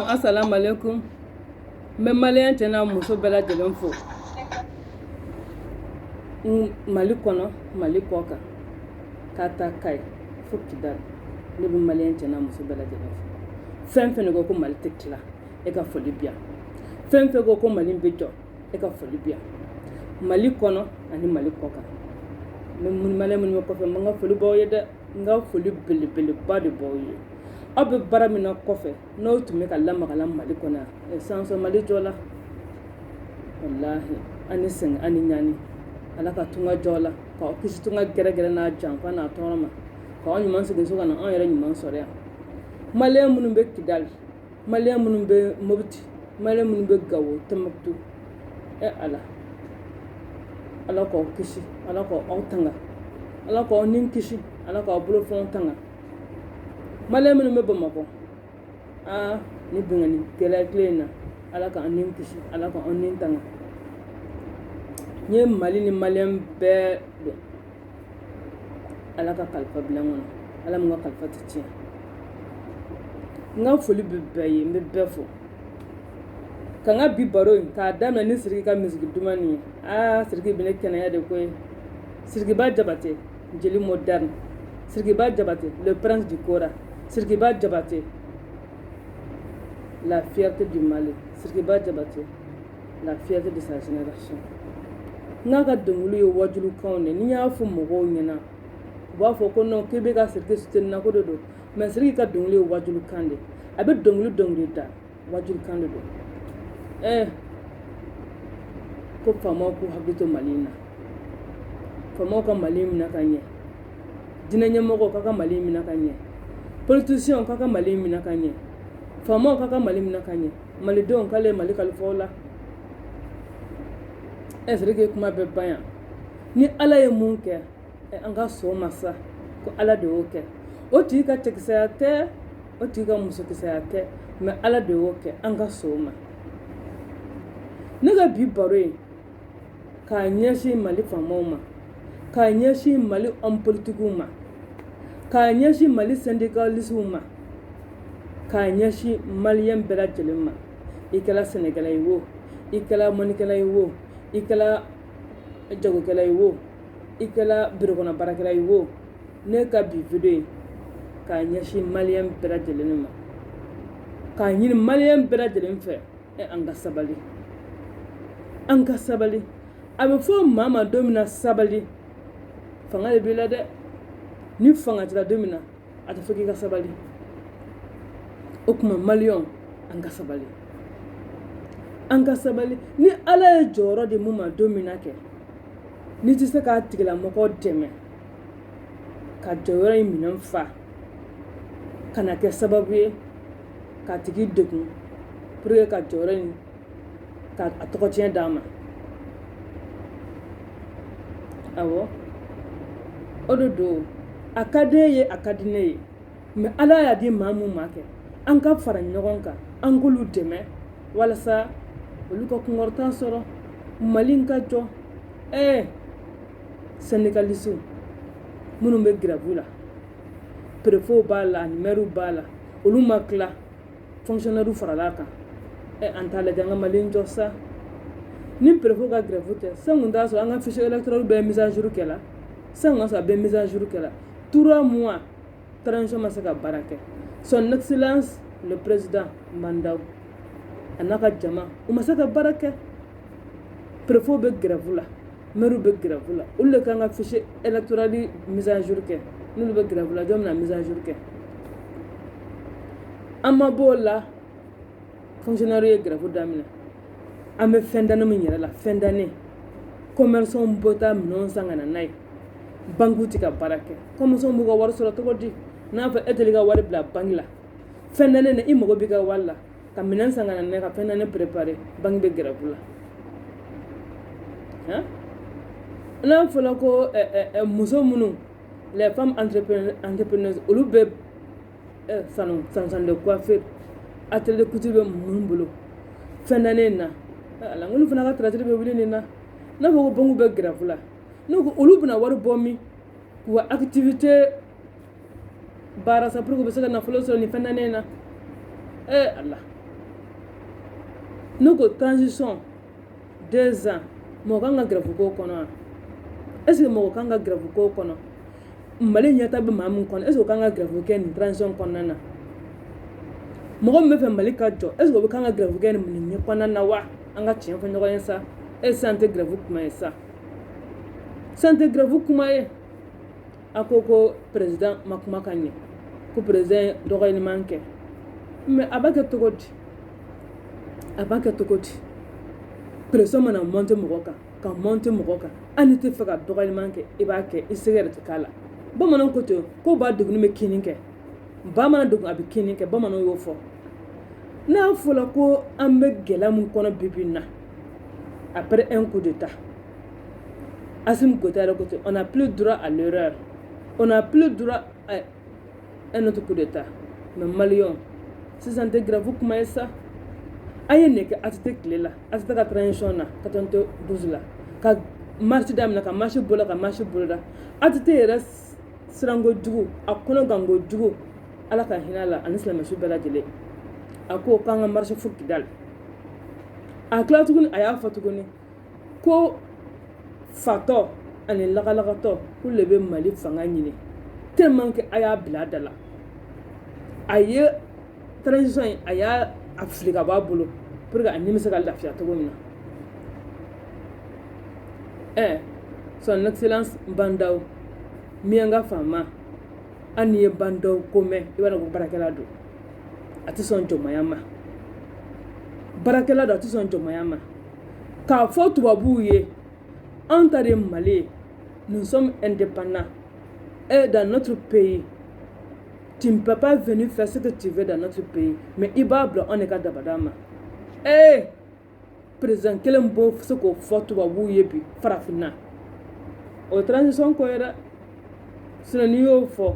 Assalamu alaikum. Mbe malien tena muso bela jelen fo. Mali kono, Mali koka. Kata kai, fo kidal. Ne be malien tena muso bela jelen fo. Fɛn fɛn go ko Mali te kila, e ka foli biya. Fɛn fɛn go ko Mali be jɔ, e ka foli biya. Mali kono ani Mali koka. Me mun malien mun ko fe manga foli bo ye de, nga foli bele ba de bo ye. Abe bara mina kɔfɛ n'o tun bɛ ka lamagala Mali kɔnɔ yan sanso Mali jɔla wallahi ani sɛgɛn ani ɲani ala ka tunga jɔla ka kisi tunga gɛrɛgɛrɛ n'a janfa n'a tɔɔrɔ ma ka anw ɲuman segin so ka na anw yɛrɛ ɲuman sɔrɔ yan maliyɛn minnu bɛ Kidali maliyɛn minnu bɛ Mopti maliyɛn minnu bɛ Gawo Tombouctou ala k'aw kisi ala k'aw tanga ala k'aw ni kisi ala k'aw bolofɛnw tanga maliyɛn minnu bɛ Bamakɔ ni bingani gɛlɛya tilen na ala k'an ni kisi ala k'an ni tanga n ye Mali ni maliyɛn bɛɛ dɔn ala ka kalifa bila n kɔnɔ ala min ka kalifa tɛ tiɲɛ n ka foli bɛ bɛɛ ye n bɛ bɛɛ fo ka n ka bi baro in k'a daminɛ ni Sidiki ka misigi dumuni ye Sidiki bɛ ne kɛnɛya de koyi Sidikiba Jabate jeli moderne Sidikiba Jabate le prince du Kora Sidikiba Jabate la fierté du Mali Sidikiba Jabate la fierté de sa génération n'a ka dɔnkili ye wajulukanw de ni y'a fɔ mɔgɔw ɲɛna u b'a fɔ ko non k'i bɛ ka Sidiki soutenir ko de don mais Sidiki ka dɔnkili ye wajulukan de a bɛ dɔnkili da wajulukan de don ko faamaw k'u hakili to Mali in na faamaw ka Mali minɛ ka ɲɛ dinɛ ɲɛmɔgɔw k'a ka Mali minɛ ka ɲɛ politiciens k'a ka Mali minɛ ka ɲɛ faamaw k'a ka Mali minɛ ka ɲɛ malidenw k'ale Mali kalifaw la Sidiki kuma bɛ ban yan ni ala ye mun kɛ an ka sɔn o ma sa ko ala de y'o kɛ o tigi ka cɛkisɛya tɛ o tigi ka musokisɛya tɛ mais ala de y'o kɛ an ka sɔn o ma ne ka bi baro ye k'a ɲɛsin Mali faamaw ma k'a ɲɛsin Mali homme politiques ma k'a ɲɛsin Mali syndicalistes ma k'a ɲɛsin maliyɛn bɛɛ lajɛlen ma i kɛra sɛnɛkɛla ye wo i kɛra mɔnikɛla ye wo i kɛra jagokɛla ye wo i kɛra birokɔnɔ baarakɛla ye wo ne ka bi video ye k'a ɲɛsin maliyɛn bɛɛ lajɛlen ma k'a ɲini maliyɛn bɛɛ lajɛlen fɛ an ka sabali a bɛ fɔ maa ma don min na sabali fanga de b'i la dɛ ni fanga tira don min na a tɛ fɔ k'i ka sabali o tuma maliyɛnw an ka sabali ni ala ye jɔyɔrɔ di mun ma don min na kɛ ni tɛ se k'a tigilamɔgɔ dɛmɛ ka jɔyɔrɔ in minɛn fa kana kɛ sababu ye k'a tigi degun pour que ka jɔyɔrɔ in ka a tɔgɔ tiɲɛ d'a ma awɔ o de don a ka di e ye a ka di ne ye mais ala y'a di maa mun ma kɛ an ka fara ɲɔgɔn kan an k'olu dɛmɛ walasa olu ka kunkɔrɔta sɔrɔ mali ka jɔ syndicalistes minnu bɛ grève la préfet b'a la ani maire b'a la olu ma tila fonctionnaire farala kan an t'a lajɛ an ka mali jɔ sa ni préfet ka grève kɛ sanni t'a sɔrɔ an ka fichier électoral bɛɛ mise à jour kɛla sanni ka sɔrɔ a bɛɛ mise à jour kɛla 3 mois transition ma se ka baara kɛ son excellence le président Mandaw a n'a ka jama u ma se ka baara kɛ préfet bɛ grève la maire bɛ grève la olu de kan ka fichier électoral mise à jour kɛ n'olu bɛ grève la jɔn bɛna mise à jour kɛ an ma b'o la fonctionnaire ye grève daminɛ an bɛ fin d'année min yɛrɛ la fin d'année commerçants bɛ taa minɛnw san ka na n'a ye banques tɛ ka baara kɛ commerçants b'u ka wari sɔrɔ cogo di n'a fɔ e tɛli ka wari bila banque la fin d'année na i mago b'i ka wari la ka minɛn san ka na n'a ye ka fin d'année préparer banque bɛ grève la n'a fɔla ko muso minnu les femmes entrepreneuses olu bɛ salon de coiffure atelier de couture bɛ minnu bolo fin d'année na ala olu fana ka traite bɛ wuli nin na n'a fɔ ko banque bɛ grève la n'u ko olu bɛna wari bɔ min k'u ka activité baara sa pour que u bɛ se ka nafolo sɔrɔ nin fin d'année na ala n'u ko transition 2 ans mɔgɔ kan ka grève ko kɔnɔ wa est-ce que mɔgɔ kan ka grève ko kɔnɔ mali ɲɛta bɛ maa min kɔnɔ est-ce que o kan ka grève kɛ nin transition kɔnɔna na mɔgɔ min bɛ fɛ mali ka jɔ est-ce que o kan ka grève kɛ nin ɲɛ kɔnɔna na wa an ka tiɲɛ fɔ ɲɔgɔn ye sa sisan tɛ grève kuma ye sa sisan tɛ grève kuma ye a ko président ma kuma ka ɲɛ ko président dɔgɔyaliman kɛ mais a b'a kɛ cogo di pression mana monter mɔgɔ kan ka monter mɔgɔ kan hali tɛ fɛ ka dɔgɔyaliman kɛ i b'a kɛ i sɛgɛ yɛrɛ tɛ k'a la bamananw ko ten ko ba degun bɛ kini kɛ ba mana degun a bɛ kini kɛ bamananw y'o fɔ n'a fɔla ko an bɛ gɛlɛya min kɔnɔ bi bi in na après un coup d'état Assimi Goïta yɛrɛ ko ten on n'a plus droit à l'erreur on n'a plus droit à un autre coup d'état mais maliyɛnw sisan tɛ grève kuma ye sa a ye nin kɛ ATT tile la ATT ka transition na 92 la ka marche daminɛ ka marche boloda ATT yɛrɛ siranko jugu a kɔnɔ ganko jugu ala ka hinɛ a la ani silamɛsu bɛɛ lajɛlen a ko k'an ka marche fo Kidali a tila tuguni a y'a fɔ tuguni ko fatɔ ani lagalagatɔ k'olu de bɛ mali fanga ɲini tellement que a y'a bila a da la a ye transition in a y'a fili ka bɔ a bolo pour que a ni bɛ se ka lafiya cogo min na son excellence Bandaw min ye n ka faama hali n'i ye Bandaw ko mɛn i b'a dɔn ko baarakɛla don a tɛ sɔn jɔnmaya ma baarakɛla don a tɛ sɔn jɔnmaya ma k'a fɔ tubabuw ye anw ta de ye Mali ye nous sommes indépendants et dans notre pays tu ne peux pas venir faire ce que tu veux dans notre pays mais i b'a bila anw de ka dabada ma président kelen b'o se k'o fɔ tubabuw ye bi farafinna o transition ko ye dɛ sinon n'i y'o fɔ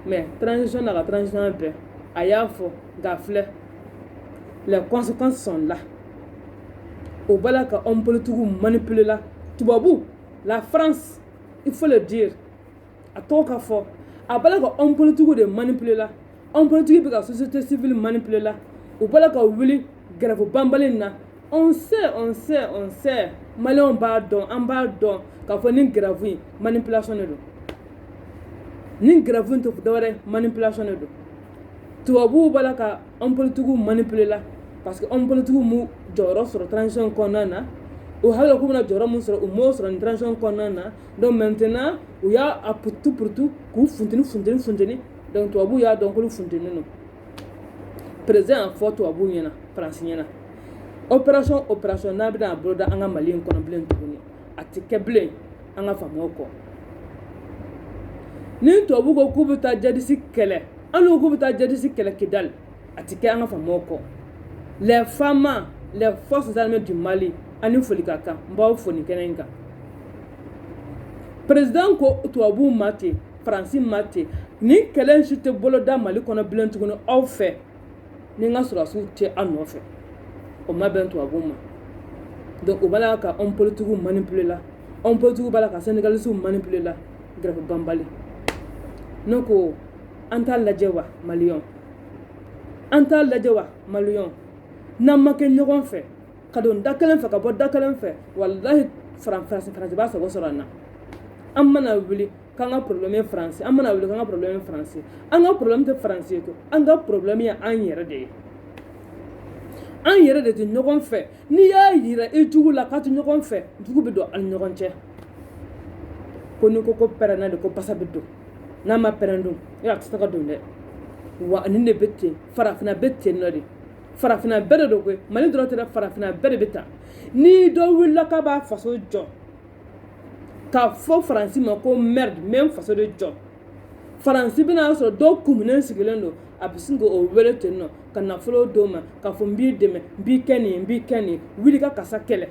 mais transition n'a ka transition bɛɛ a y'a fɔ nka filɛ les conséquences sont là o b'a la ka homme politique manipuler la tubabu la France il faut le dire a tɔgɔ ka fɔ a b'a la ka homme politique de manipuler la homme politique bɛ ka société civile manipuler la o b'a la ka wuli grève banbali na on sait maliyɛnw b'a dɔn an b'a dɔn k'a fɔ ni grève in manipulation de don ni grève in tɛ dɔwɛrɛ manipulation de don tubabuw b'a la ka homme politique manipuler la parce que homme politique m'u jɔyɔrɔ sɔrɔ transition kɔnɔna na o hakilila k'u bɛna jɔyɔrɔ min sɔrɔ u m'o sɔrɔ nin transition kɔnɔna na donc maintenant u y'a purutu k'u funteni donc tubabuw y'a dɔn k'olu funteni don président y'a fɔ tubabuw ɲɛna faransi ɲɛna opération n'a bɛna a boloda an ka Mali in kɔnɔ bilen tuguni a tɛ kɛ bilen an ka faamaw kɔ ni tubabu ko k'u bɛ taa jadisi kɛlɛ hali k'u bɛ taa jadisi kɛlɛ Kidal a ti kɛ an ka faamaw kɔ les femmes les forces armées du Mali ani foli ka kan n b'aw fo nin kɛnɛ in kan président ko tubabu ma ten faransi ma ten ni kɛlɛ in si tɛ bolo da Mali kɔnɔ bilen tuguni aw fɛ ni n ka sɔrɔdasiw tɛ a nɔfɛ o ma bɛn tubabu ma donc o b'a la ka homme politique manipuler la homme politique b'a la ka sénégalais manipuler la grève banbali ne ko an t'a lajɛ wa maliyɛnw an t'a lajɛ wa maliyɛnw n'an ma kɛ ɲɔgɔn fɛ ka don da kelen fɛ ka bɔ da kelen fɛ walahi faransi b'a sago sɔrɔ an na an mana wuli k'an ka problème ye faransi an mana wuli k'an ka problème ye faransi an ka problème tɛ faransi ye an ka problème ye an yɛrɛ de ye an yɛrɛ de tɛ ɲɔgɔn fɛ n'i y'a yira i jugu la k'a tɛ ɲɔgɔn fɛ jugu bɛ don an ni ɲɔgɔn cɛ ko ni ko pɛrɛnna de ko basa bɛ don n'a ma pɛrɛn dun a tɛ se ka don dɛ wa nin de bɛ ten farafinna bɛ ten nɔ de farafinna bɛɛ de don koyi Mali dɔrɔn tɛ dɛ farafinna bɛɛ de bɛ tan ni dɔ wulila k'a b'a faso jɔ k'a fɔ faransi ma ko merde même faso de jɔ faransi bɛna sɔrɔ dɔw kumunen sigilen don a bɛ sin k'o wele ten nɔ ka nafolo d'o ma k'a fɔ n b'i dɛmɛ n b'i kɛ nin ye n b'i kɛ nin ye wuli ka kasa kɛlɛ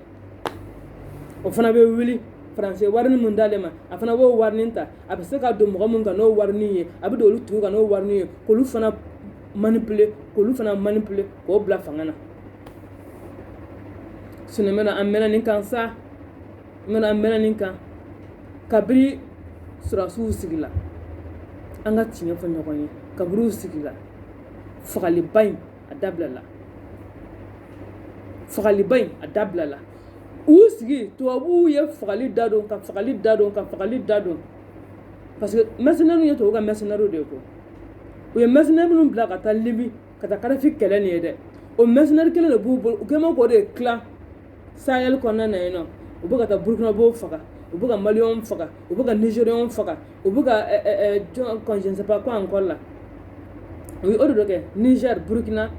o fana bɛ wuli faransi ye warini mun d'ale ma a fana b'o warini ta a bɛ se ka don mɔgɔ mun kan n'o warini ye a bɛ don olu tigiw kan n'o warini ye k'olu fana manipuler k'o bila fanga na sinon n bɛna an mɛnna nin kan sa n bɛna an mɛnna nin kan kabiri sɔrɔdasiw sigila an ka tiɲɛ fɔ ɲɔgɔn ye kabiri u sigila fagaliba in a dabilala u sigi tubabuw ye fagali da don ka fagali da don parce que mercenaires ye tubabu ka mercenaires de ye ko u ye mercenaires minnu bila ka taa Libi ka taa Kadafi kɛlɛ nin ye dɛ o mercenaires kelen de b'u bolo u kɛlen bɛ k'o de tilan Sahel kɔnɔna na yen nɔ u bɛ ka taa Burukinabew faga u bɛ ka Maliyɛnw faga u bɛ ka Nigériens faga u bɛ ka je ne sais pas quoi encore là u ye o de dɔ kɛ Niger Burukina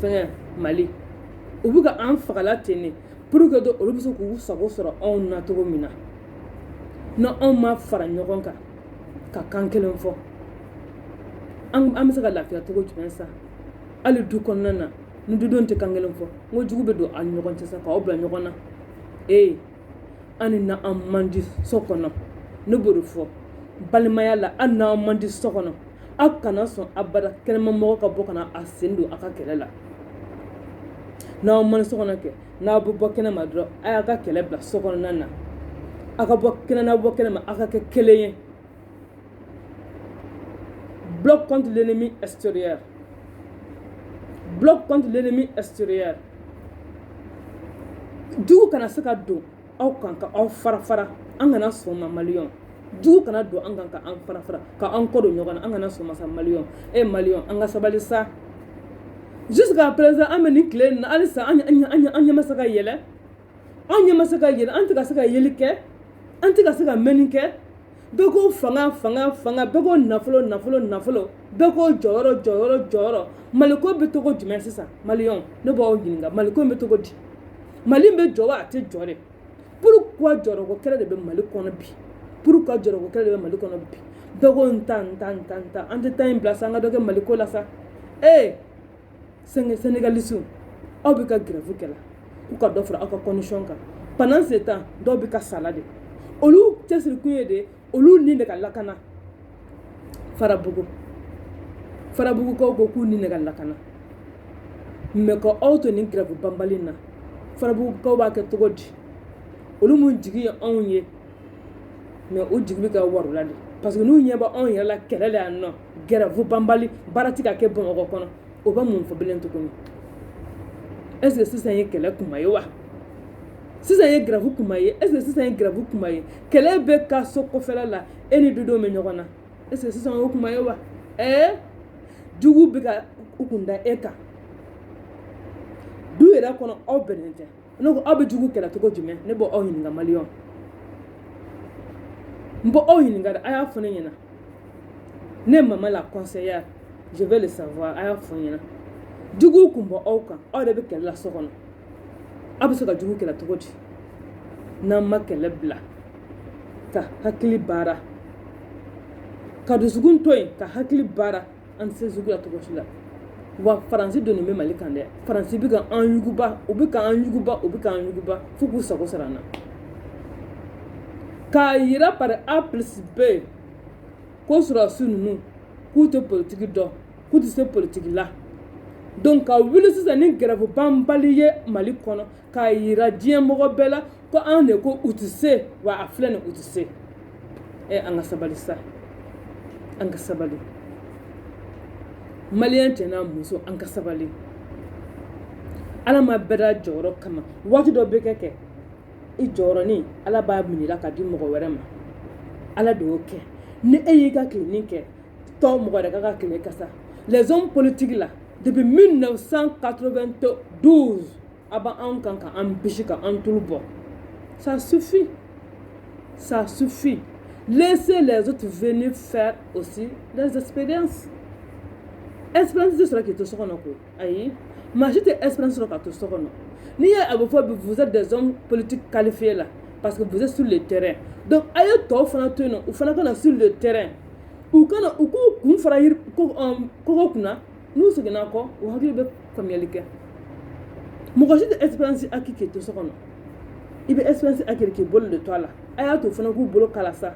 fɛngɛ Mali u bɛ ka an fagala ten de pour que olu bɛ se k'u sago sɔrɔ anw na cogo min na ni anw ma fara ɲɔgɔn kan ka kan kelen fɔ an bɛ se ka lafiya cogo jumɛn sa hali du kɔnɔna na ni dudenw tɛ kan kelen fɔ n ko jugu bɛ don an ni ɲɔgɔn cɛ sa k'aw bila ɲɔgɔn na hali na an man di so kɔnɔ ne b'o de fɔ balimaya la hali n'an man di so kɔnɔ aw kana sɔn abada kɛnɛmamɔgɔ ka bɔ ka na a sen don a ka kɛlɛ la n'aw man di so kɔnɔ kɛ n'aw bɛ bɔ kɛnɛma dɔrɔn a y'a ka kɛlɛ bila so kɔnɔna na aw ka bɔ kɛnɛ n'aw bɔ kɛnɛma aw ka kɛ kelen ye bloc contre l'ennemi extérieur jugu kana se ka don aw kan ka aw fara an kana sɔn ma maliyɛnw jugu kana don an kan ka an fara ka an kɔ don ɲɔgɔn na an kana sɔn ma sa maliyɛnw maliyɛnw an ka sabali sa jusqu'à présent an bɛ nin tile in na halisa an ɲɛ ma se ka yɛlɛ an tɛ ka se ka yeli kɛ an tɛ ka se ka mɛnni kɛ bɛɛ ko fanga bɛɛ ko nafolo bɛɛ ko jɔyɔrɔ maliko bɛ togo jumɛn sisan maliyɛnw ne b'aw ɲininka maliko bɛ togo di mali bɛ jɔ wa a tɛ jɔ de pourquoi jɔyɔrɔko kɛlɛ de bɛ mali kɔnɔ bi bɛɛ ko n ta an tɛ taa in bila sa an ka dɔ kɛ maliko la sa sénégalisiw aw bɛ ka grève kɛla k'u ka dɔ fara aw ka condition kan pendant ce temps dɔw bɛ ka sala de olu cɛsirikun ye de olu ni de ka lakana farabugukaw ko k'u ni de ka lakana mais ka aw to nin grève banbali na farabugukaw b'a kɛ cogo di olu mun jigi ye anw ye mais o jigi bɛ ka wari la de parce que n'u ɲɛ bɛ anw yɛrɛ la kɛlɛ la yan nɔ grève banbali baara tɛ ka kɛ Bamakɔ kɔnɔ o bɛ mun fɔ bilen tuguni est-ce que sisan ye kɛlɛ kuma ye wa sisan ye grève kuma ye est-ce que sisan ye grève kuma ye kɛlɛ bɛ ka so kɔfɛla la e ni dudenw bɛ ɲɔgɔn na est-ce que sisan o kuma ye wa jugu bɛ ka u kun da e kan du yɛrɛ kɔnɔ aw bɛnnen tɛ ne ko aw bɛ jugu kɛlɛ cogo jumɛn ne b'aw ɲininka maliyɛnw n b'aw ɲininka de a y'a fɔ ne ɲɛna ne maman la conseillère je vais le savoir a y'a fɔ n ɲɛna jugu kun bɔ aw kan aw de bɛ kɛlɛ la so kɔnɔ aw bɛ se ka jugu kɛlɛ cogo di n'an ma kɛlɛ bila ka hakili baara ka dusukun to yen ka hakili baara an tɛ se zugu la cogo si la wa faransi doni bɛ mali kan dɛ faransi bɛ ka an yuguba u bɛ ka an yuguba u bɛ ka an yuguba fo k'u sago sara an na k'a yira par A plus B ko sɔrɔdasi ninnu k'u tɛ politiki dɔn k'u tɛ se politiki la donc ka wuli sisan ni gɛrɛfu banbali ye mali kɔnɔ k'a yira diɲɛ mɔgɔ bɛɛ la ko an de ko u tɛ se wa a filɛ nin u tɛ se an ka sabali sa an ka sabali maliyɛn cɛ n'a muso an ka sabali ala ma bɛɛ da jɔyɔrɔ kama waati dɔ bɛ kɛ i jɔyɔrɔnin ala b'a minɛ ka di mɔgɔ wɛrɛ ma ala de y'o kɛ ni e y'i ka tilenin kɛ tɔ mɔgɔ wɛrɛ ka tile kasa les hommes politiques là depuis 1992 a b'an kan ka an bisi ka an tulu bɔ ça suffit ça suffit laissez les autres venir faire aussi des expériences expérience tɛ sɔrɔ k'i to so kɔnɔ ko ayi maa si tɛ expérience sɔrɔ ka to so kɔnɔ n'i ye a bɛ fɔ bi vous êtes des hommes politiques qualifiés là parce que vous êtes sur le terrain donc a ye tɔw fana to yen nɔ u fana ka na sur le terrain u k'u kun fara yiri kɔgɔ kunna n'u seginna kɔ u hakili bɛ faamuyali kɛ mɔgɔ si tɛ expérience acquis k'i to so kɔnɔ i bɛ expérience acquis k'i bolo de to a la a y'a to fana k'u bolo kala sa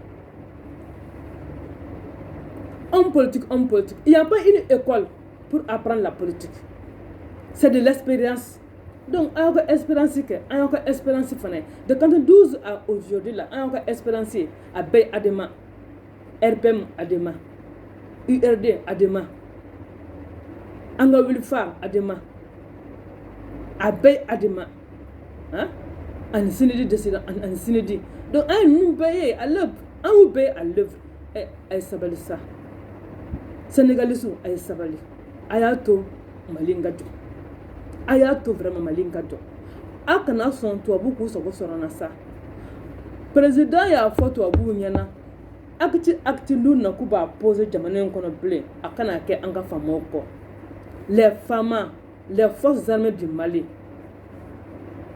homme politique, il n'y a pas une école pour apprendre la politique. C'est de l'expérience. Donc, il y a une expérience. Il y a une expérience. De 92 à aujourd'hui, il y a une expérience. À Bay Adema, RPM Adema, URD Adema, Anga Wilfar Adema, à Bay Adema. En Sinidi décident, en Sinidi. Donc, un pays à l'œuvre, un pays à l'œuvre, et ça va ça. Sénégalais a ye sabali a y'a to mali ka jɔ a y'a to vraiment mali ka jɔ a kana sɔn tubabu k'u sago sɔrɔ na sa président y'a fɔ tubabuw ɲɛna acte lu na k'u b'a poser jamana in kɔnɔ bilen a kana kɛ an ka faamaw kɔ les femmes les forces armées du Mali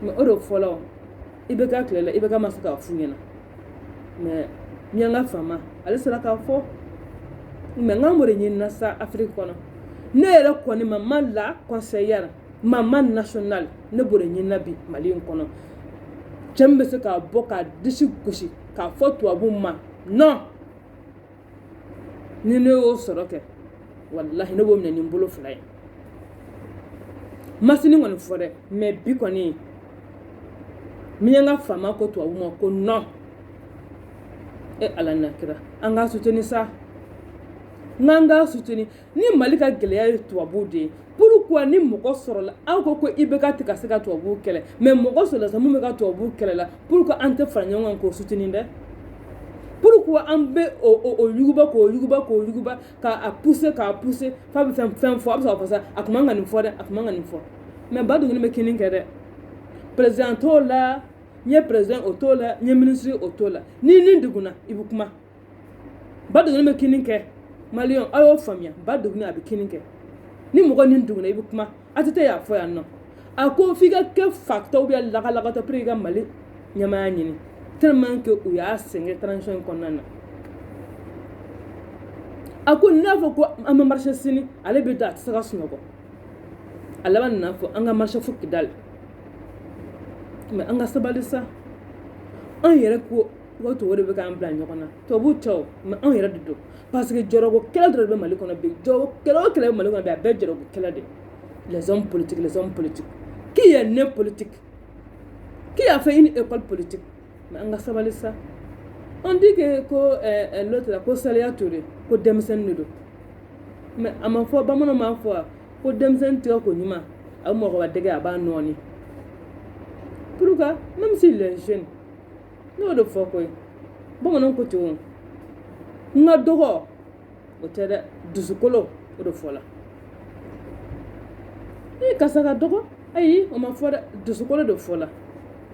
mais o de fɔlɔ i bɛ k'a tile la i bɛ k'a ma se k'a f'u ɲɛna mais mianga fama ale sera k'a fɔ mais nga mo renyi na sa Afrique kono ne yɛrɛ kɔni maman la conseillère maman nationale ne bore nyi na bi Mali kono cɛm bɛ se k'a bɔ k'a disi gosi k'a fɔ tubabu ma non ni ne y'o sɔrɔ kɛ wallahi ne b'o minɛ ni n bolo fila ye masini kɔni fɔ dɛ mais bi kɔni min ye n ka fama ko tubabu ma ko non ala na kira an ka soutenir ça n'an ka soutenir ni Mali ka gɛlɛya ye tubabu de ye pourquoi ni mɔgɔ sɔrɔla aw ko i bɛ ka tigɛ se ka tubabu kɛlɛ mais mɔgɔ sɔrɔla sa mun bɛ ka tubabu kɛlɛ la pourquoi an tɛ fara ɲɔgɔn kan k'o soutenir dɛ pourquoi an bɛ o yuguba k'a pousser f'a bɛ fɛn fɔ a bɛ sɔrɔ ka fɔ sa a kun man ka nin fɔ dɛ a kun man ka nin fɔ mais ba duguni bɛ kini kɛ dɛ président t'o la n ye président o t'o la n ye ministre o t'o la ni nin duguna i bɛ kuma ba duguni bɛ kini kɛ maliyɛn a y'o faamuya ba duguni a bɛ kini kɛ ni mɔgɔ nin duguna i bɛ kuma a tɛ y'a fɔ yan nɔ a ko f'i ka kɛ facteur ou bien lagalagatɔ pour que i ka Mali ɲɛmaya ɲini tellement que u y'a sɛgɛn transition in kɔnɔna na a ko n'a fɔ ko an bɛ marché sini ale bɛ da a tɛ se ka sunɔgɔ a laban nana fɔ an ka marché fo Kidali mais an ka sabali sa an yɛrɛ ko tubabu de bɛ k'an bila ɲɔgɔn na tubabu cɛw mais an yɛrɛ de don parce que jɔrɔko kɛlɛ dɔrɔn de bɛ Mali kɔnɔ bi kɛlɛ o kɛlɛ bɛ Mali kɔnɔ bi a bɛɛ jɔrɔko kɛlɛ de les hommes politiques qui est né politique qui a fait une école politique mais an ka sabali sa on dit que ko l'autre là ko Saliya Touré ko denmisɛnnin de don mais a ma fɔ bamananw m'a fɔ ko denmisɛnnin tigɛ ko ɲuman a bɛ mɔgɔba dɛgɛ a b'a nɔɔni pourquoi même s'il est jeune n'o de fɔ koyi bamananw ko ten n ka dɔgɔ o tɛ dɛ dusukolo o de fɔ la karisa ka dɔgɔ ayi o ma fɔ dɛ dusukolo de fɔ la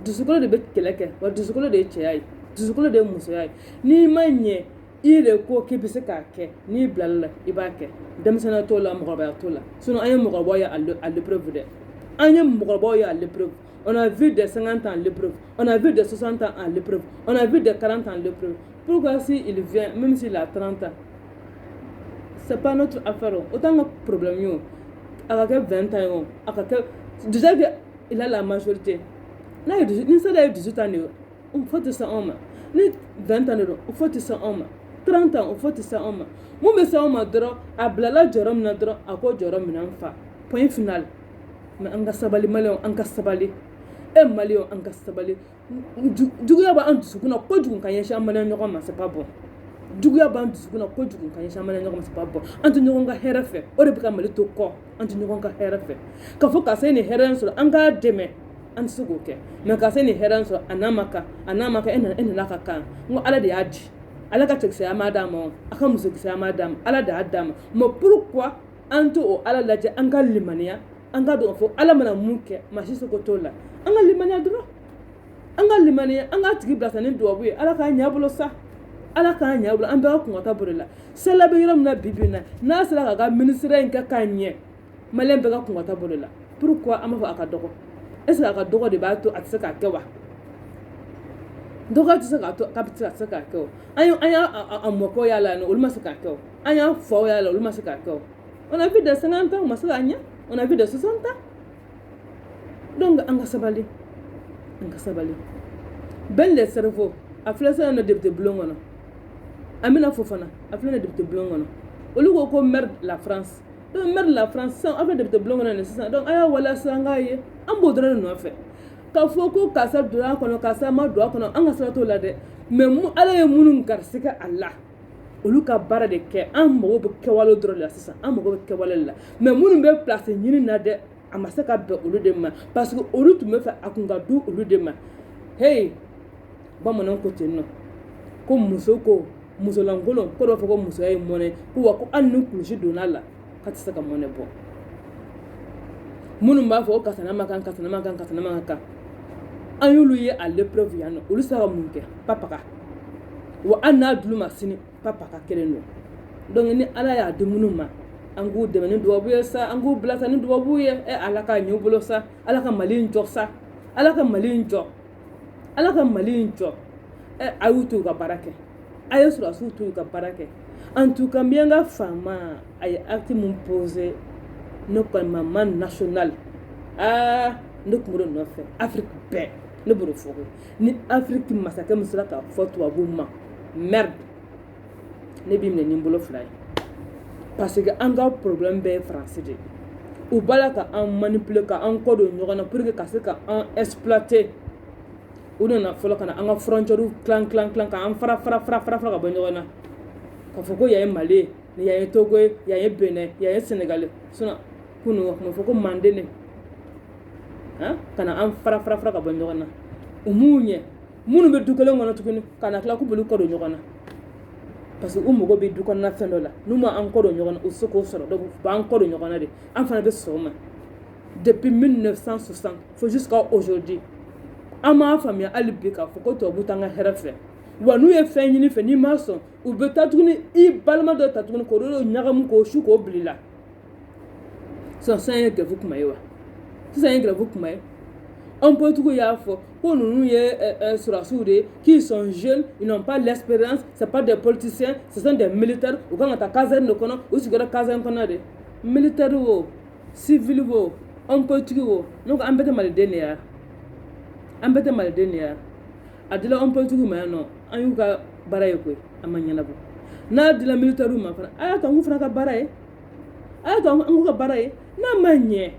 dusukolo de bɛ kɛlɛ kɛ wa dusukolo de ye cɛya ye dusukolo de ye musoya ye n'i ma ɲɛ i de ko k'i bɛ se k'a kɛ n'i bilala la i b'a kɛ denmisɛnninya t'o la mɔgɔkɔrɔbaya t'o la sinon an ye mɔgɔkɔrɔbaw ye à l'épreuve dɛ an ye mɔgɔkɔrɔbaw ye à l'épreuve on a vu des 50 ans à l'épreuve on a vu des 60 ans à l'épreuve on a vu des 40 ans à l'épreuve pourquoi si il vient même s'il a 30 ans c'est pas notre affaire. Autant de problème, avec 20 ans, déjà il a la majorité. Là, il y a 18 ans, on faut ça homme. 20 ans, on faut ça homme. 30 ans, on faut ça homme. Moi, je suis homme, à blala, jorom, nadro, à quoi jorom, n'enfa. Point final. Mais on a sabali, malon, on a sabali. Et malio, on a sabali. Duguya ba antu sukuna ko jugun kan yesha amana ɲɔgɔn ma c'est pas bon. Duguya ba antu sukuna ko jugun kan yesha amana ɲɔgɔn ma c'est pas bon. Antu ɲɔgɔn ka hɛrɛ fɛ o de bɛ ka Mali to kɔ antu ɲɔgɔn ka hɛrɛ fɛ ka fɔ ka se ni hɛrɛ sɔrɔ an k'a dɛmɛ an tɛ se k'o kɛ mais ka se ni hɛrɛ sɔrɔ a n'a ma kan e nana ka kan n ko Ala de y'a di Ala ka cɛkisɛya ma d'a ma a ka musokisɛya ma d'a ma Ala de y'a d'a ma mais pourquoi an t'o Ala lajɛ an ka limaniya an ka dɔn fɔ Ala mana mun kɛ maa si se ko t'o la an ka limaniya dɔrɔn. An ka limaniya an ka tigi bila ni duwabu ye Ala k'a ɲɛ bolo sa Ala k'a ɲɛ bolo an bɛɛ ka kɔngɔta bolo la sela bɛ yɔrɔ min na bi bi in na n'a sera k'a ka ministère in kɛ k'a ɲɛ maliyɛn bɛɛ ka kɔngɔta bolo la pourquoi an b'a fɔ a ka dɔgɔ est ce que a ka dɔgɔ de b'a to a tɛ se k'a kɛ wa dɔgɔ tɛ se k'a to k'a tɛ se k'a kɛ o an y'a mɔkɛw y'a la olu ma se k'a kɛ o an y'a faw y'a la olu ma se k'a kɛ o on a vu des 50 ans o ma se k'a ɲɛ on a vu des 60 ans donc an ka sabali. Ben le cerveau a filɛ sisan na député bulon kɔnɔ Amina Fofana a filɛ na député bulon kɔnɔ olu ko maire de la France donc maire de la France sisan a filɛ député bulon kɔnɔ sisan donc a y'a wala sisan k'a ye an b'o dɔrɔn de nɔfɛ k'a fɔ ko karisa don a kɔnɔ karisa ma don a kɔnɔ an ka sira t'o la dɛ mais Ala ye minnu garisɛgɛ a la olu ka baara de kɛ an mago bɛ kɛwale dɔrɔn de la sisan an mago bɛ kɛwale la mais minnu bɛ place ɲini na dɛ a ma se ka bɛn olu de ma parce que olu tun bɛ fɛ a kun ka du olu de ma hey bamananw ko ten nɔ ko musolankolon ko dɔ fɔ ko musoya ye mɔnɛ ko wa ko hali ni kulusi donna a la k'a tɛ se ka mɔnɛ bɔ minnu b'a fɔ ko kasana ma kan an y'olu ye à l'épreuve yan nɔ olu sera ka mun kɛ papaga wa hali n'a dulu ma sini papaga kelen don donc ni Ala y'a di minnu ma an k'u dɛmɛ ni duwabu ye sa an k'u bilasa ni duwabu ye Ala ka ɲɛ u bolo sa Ala ka Mali in jɔ sa Ala ka Mali in jɔ a y'u to u ka baara kɛ a ye sɔrɔdasiw to u ka baara kɛ en tout cas n ka faama a ye acte min posé ne kɔni ma man national ne tun b'o de nɔfɛ Afrique bɛɛ ne b'o de fɔ ni Afrique masakɛ min sera k'a fɔ tubabuw ma merde ne b'i minɛ ni n bolo fila ye parce que an ka problème bɛɛ ye faransi de u b'a la ka an manipuler ka an kɔ don ɲɔgɔn na pour que ka se ka an exploiter u nana fɔlɔ ka na an ka frontière tilan ka an fara ka bɔ ɲɔgɔn na ka fɔ ko yan ye Mali ye ni yan ye Togo ye yan ye Benin yan ye Sénégal sinon kunu kuma fɔ ko Mandé ka na an fara ka bɔ ɲɔgɔn na u m'u ɲɛ minnu bɛ du kelen kɔnɔ tuguni ka na tila k'u b'olu kɔ don ɲɔgɔn na parce que u mago bɛ du kɔnɔna fɛn dɔ la n'u ma an kɔ don ɲɔgɔn na u tɛ se k'o sɔrɔ donc u b'an kɔ don ɲɔgɔn na de an fana bɛ sɔn o ma depuis 1960 fo jusqu'à aujourd'hui an m'a faamuya hali bi k'a fɔ ko tubabu t'an ka hɛrɛ fɛ wa n'u ye fɛn ɲini fɛ n'i ma sɔn u bɛ taa tuguni i balima dɔ ta tuguni k'o ɲagamu k'o su k'o bili la sisan ye grève kuma ye wa sisan ye grève kuma ye an politigiw y'a fɔ ko ninnu ye sɔrɔdasiw de ye qui sont jeunes ils n'ont pas l'expérience c'est pas des politiciens ce sont des militaires u kan ka taa caserne de kɔnɔ u sigira caserne kɔnɔ de militaire o civil o an politigiw o ne ko an bɛɛ tɛ maliden de ye an bɛɛ tɛ maliden de ye a dila an politigiw ma yan nɔ an y'u ka baara ye koyi a ma ɲɛnabɔ n'a dila militaire ma fana a y'a to an k'u fana ka baara ye a y'a to an k'u ka baara ye n'a ma ɲɛ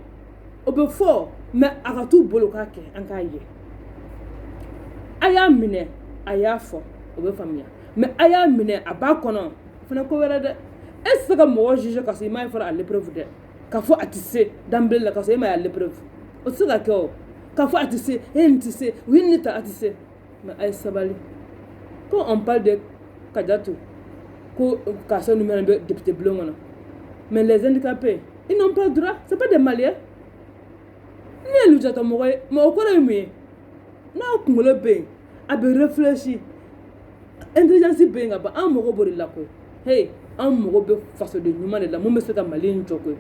o bɛ fɔ mais a ka t'u bolo k'a kɛ an k'a ye a y'a minɛ a y'a fɔ o bɛ faamuya mais a y'a minɛ a b'a kɔnɔ o fana ko wɛrɛ dɛ e tɛ se ka mɔgɔ juger ka sɔrɔ i m'a ye fɔlɔ à l'épreuve dɛ k'a fɔ a tɛ se d'emblée la ka sɔrɔ e ma ye à l'épreuve o tɛ se ka kɛ o k'a fɔ a tɛ se e nin tɛ se u ye nin ta a tɛ se mais a ye sabali quand on parle de Kadiatou ko karisa ninnu bɛ député bulon kɔnɔ mais les handicapés ils n'ont pas droit c'est pas des Maliens ni ye lujata mɔgɔ ye mais o kɔrɔ ye mun ye n'a kunkolo bɛ yen a bɛ réfléchir intelligence bɛ yen ka ban an mago b'o de la koyi hey an mago bɛ fasoden ɲuman de la mun bɛ se ka Mali in jɔ koyi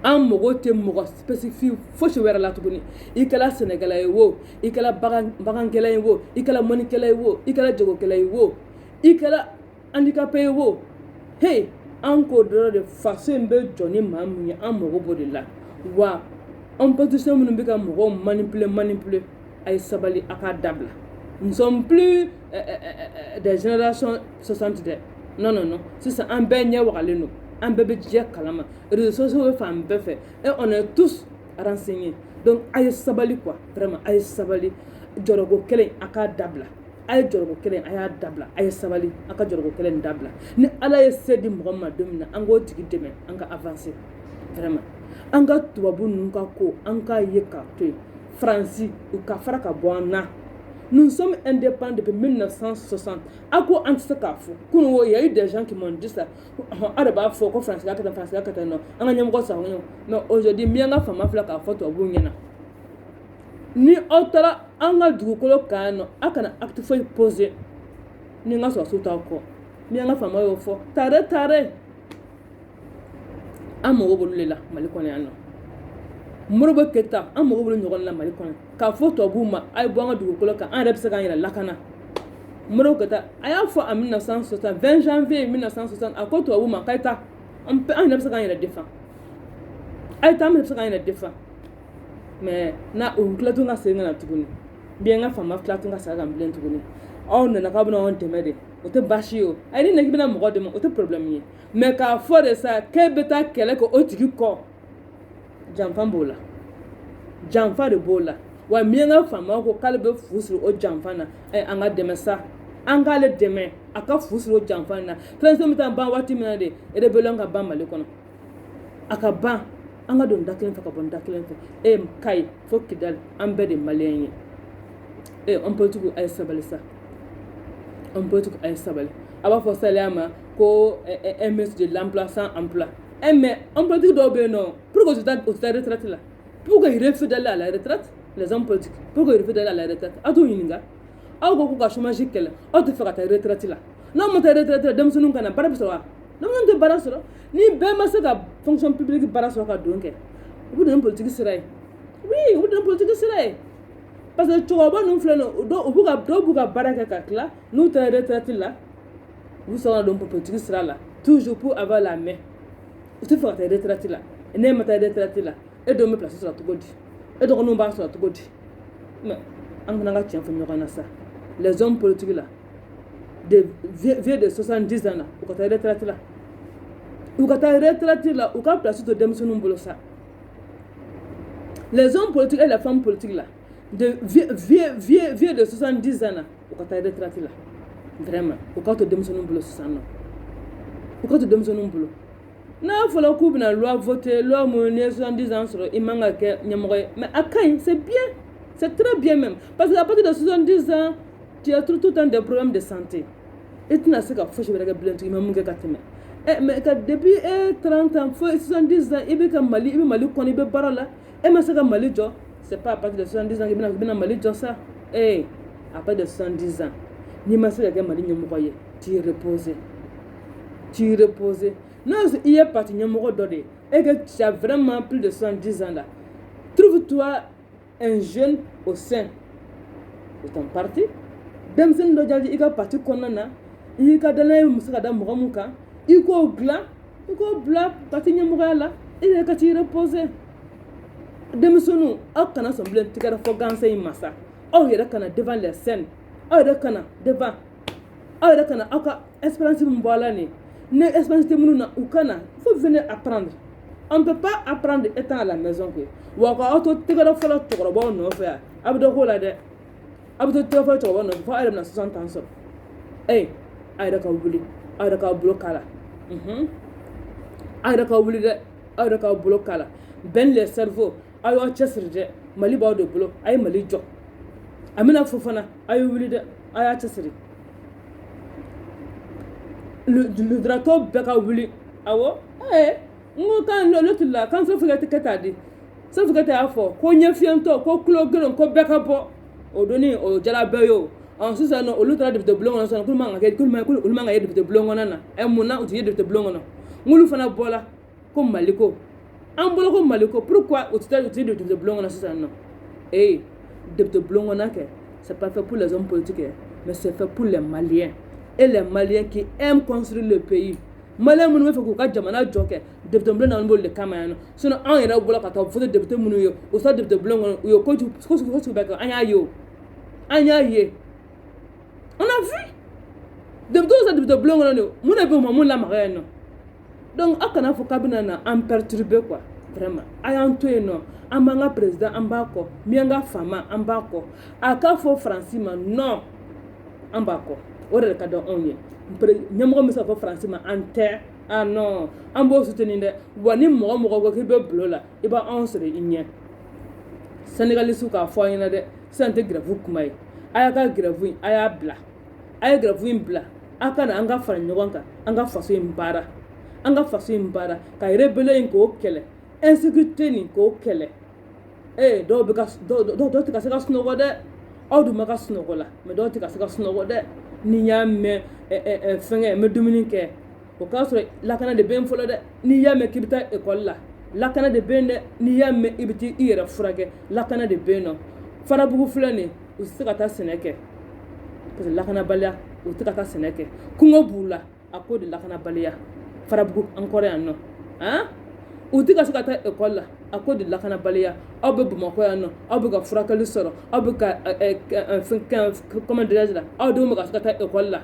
an mago tɛ mɔgɔ spécifique fosi wɛrɛ la tuguni i kɛra sɛnɛkɛla ye wo i kɛra bagankɛla ye wo i kɛra mɔnikɛla ye wo i kɛra jagokɛla ye wo i kɛra handicapé ye wo hey encore de façon be Johnny Mammy en Morobo là. Wa, on peut tout simplement be comme manipuler, ay sabali akadabla. Nous ne sommes plus des générations 60. Non. C'est ça, un beignet ou nous. Un bébé déjà calme. Les réseaux femmes fait. Et on est tous renseignés. Donc, ay sabali quoi. Vraiment, ay sabali. Jorogo kele akadabla. Ay jorogo kelen aya dabla ay sabali aka jorogo kelen dabla ni ala ye sedi Muhammad domina ango tigi deme anga avancer vraiment anga tubabu nunka ko anga yeka to France ou ka fara ka boana nous sommes indépendants depuis 1960 ako antisaka fo kuno il y a eu des gens qui m'ont dit ça araba fo ko France ka kata no anga nyamko sa honyo mais aujourd'hui mianga fama fla ka fo tubabu nyana ni otara anga dugukolo kano akana acte foi poser ni nga so suta ko mi nga fama yo fo tare amogo bolulela malikone ano murubo keta amogo bolu nyogon la malikone ka photo buma ay bonga dugukolo ka en repse kan yela lakana murubo keta aya fo en 1960 20 janvier 1960 a ko to buma kaita en repse kan yela defa ay tam repse kan yela defa mais na uklatunga senga na tuguni bien nga fama klatunga saga mblen tuguni on na ka bana on temede o te bashio ay ni na mo godem o te problème yi mais ka for de ça ke beta kele ko otigi ko jamfa bola jamfa de bola wa mi nga fama ko kalbe fusru o jamfa na ay anga demesa anga le deme aka fusru o jamfa na transform mi tan ban wati mi na de e de belonga ban male kono aka ban anga don daklen fa ka bon daklen fa e kai fo kidal ambe de malien et on peut tout ay sabali ça on peut tout ay sabali aba fo salama ko MS de l'emploi sans emploi mais on peut tout do non pour que tu ta retraite là pour que il refuse d'aller à la retraite les hommes politiques pour que il refuse d'aller à la retraite atu yininga aw ko ka chômage kele aw te fera ta retraite là non mo ta retraite dem sunu kana bara biso wa non on te bara soro ni be ma se ka fonction publique bara soro ka donke vous de politique serait oui vous de politique serait parce que tu vas nous faire do buga baraka kakla nous te retraite là vous serez donc politique sera là toujours pour avoir la main tu feras ta retraite là et ne ma ta retraite là et de me placer sur la tugodi et de nous sur la tugodi mais on nga tient faut nous ça les hommes politiques là de vieux de 70 ans là ou ta retraite là ou ta retraite là ou ka placer de démission nous ça les hommes politiques et les femmes politiques là de vieux de 70 ans là ou ta retraite là vraiment ou ka te démission nous ça non ou ka te démission nous na fola ku bina loi voter loi monnaie 70 ans sur imanga ke nyamoy mais akai c'est bien c'est très bien même parce qu'à partir de 70 ans tu as tout le temps des problèmes de santé et tu n'as pas fait que blanc tu m'as kateme mais depuis 30 ans faut 70 ans ibe ka mali ko ni be barala et mais ça ka mali jo c'est pas à partir de 70 ans que bina mali jo ça à partir de 70 ans ni ma ça ka mali nyamoy tu reposes non, il est parti, et que tu as vraiment plus de 70 ans là. Trouve-toi un jeune au sein de ton parti. Dem sen do jadi ika parti konana, ika dalay musaka da mugamuka, iko bla parti nyamuga là, il est que reposer. Dem sonu akana semblant tika fo ganse massa. Oh yera kana devant les scènes. Oh yera kana devant. Oh yera kana aka espérance mbola ni. Ne espérance temununa ukana, faut venir apprendre. On ne peut pas apprendre étant à la maison que. Waka auto tika fo la tokoro no fa. Abdo ko la de. Abdo tika fo tokoro no fa na 60 ans. Ayda ka wuli, ayda ka blokala. Ayda ka wuli de, ayda ka blokala. Ben les cerveaux, ayo chesirde, mali ba de bloc, ay mali jo. Amina fofana, ayo wuli de, aya chesiri. Le drapeau beka wuli, awo, ngo kan l'autre là, quand ça fait que t'as dit. Ça fait que t'as fort, ko nyefianto, ko clogueron, ko beka po. O doni o jala beyo. En ce sens, au lieu de blongo, on s'en kulma de blongo nana. Et mona ou de blongo. Moulou fana bola comme maliko. En bola comme maliko. Pourquoi au total de blongo nana non? De blongo nana, c'est pas fait pour les hommes politiques, mais c'est fait pour les Maliens. Et les Maliens qui aiment construire le pays. malien minnu bɛ fɛ k'u ka jamana jɔ kɛ député bulon na b'olu de kama yan nɔ sinon an yɛrɛ bɔra ka taa voter député minnu ye o sera député bulon kɔnɔ u ye ko sugu bɛɛ kɛ an y'a ye o an y'a ye on a vu député sera député bulon kɔnɔ de mun de bɛ yen o ma mun lamaga yan nɔ donc aw kana fɔ k'a bɛna na an perturber quoi vraiment a y'an to yen nɔ an b'an ka président an b'a kɔ miyanka faama an b'a kɔ a k'a fɔ faransi ma non an b'a kɔ o de ka di anw ye ɲɛmɔgɔ bɛ se ka fɔ faransi ma an tɛ ah non an b'o soutenir dɛ wa ni mɔgɔ mɔgɔ ko k'i bɛ bulon la i b'anw sɔrɔ i ɲɛ sénégalais k'a fɔ an ɲɛna dɛ sisan tɛ grève kuma ye a y'a ka grève in a y'a bila a ye grève in bila a ka na an ka fara ɲɔgɔn kan an ka faso in baara an ka faso in baara ka rebelle in k'o kɛlɛ insécurité nin k'o kɛlɛ dɔw tɛ ka se ka sunɔgɔ dɛ aw dun ma ka sunɔgɔ la mais dɔw tɛ ka se ka sunɔgɔ dɛ ni y'a mɛn fɛngɛ n bɛ dumuni kɛ o k'a sɔrɔ lakana de bɛ yen fɔlɔ dɛ n'i y'a mɛn k'i bɛ taa ekɔli la lakana de bɛ yen dɛ n'i y'a mɛn i bɛ taa i yɛrɛ furakɛ lakana de bɛ yen nɔ farabugu filɛ nin u tɛ se ka taa sɛnɛ kɛ parce que lakanabaliya u tɛ ka taa sɛnɛ kɛ kungo b'u la a k'o de lakanabaliya farabugu an kɔrɔ yan nɔ u tɛ ka se ka taa ekɔli la a k'o de lakanabaliya aw bɛ bamakɔ yan nɔ aw bɛ ka furakɛli sɔrɔ aw bɛ ka comment dirais-je la aw denw bɛ ka se ka taa ekɔli la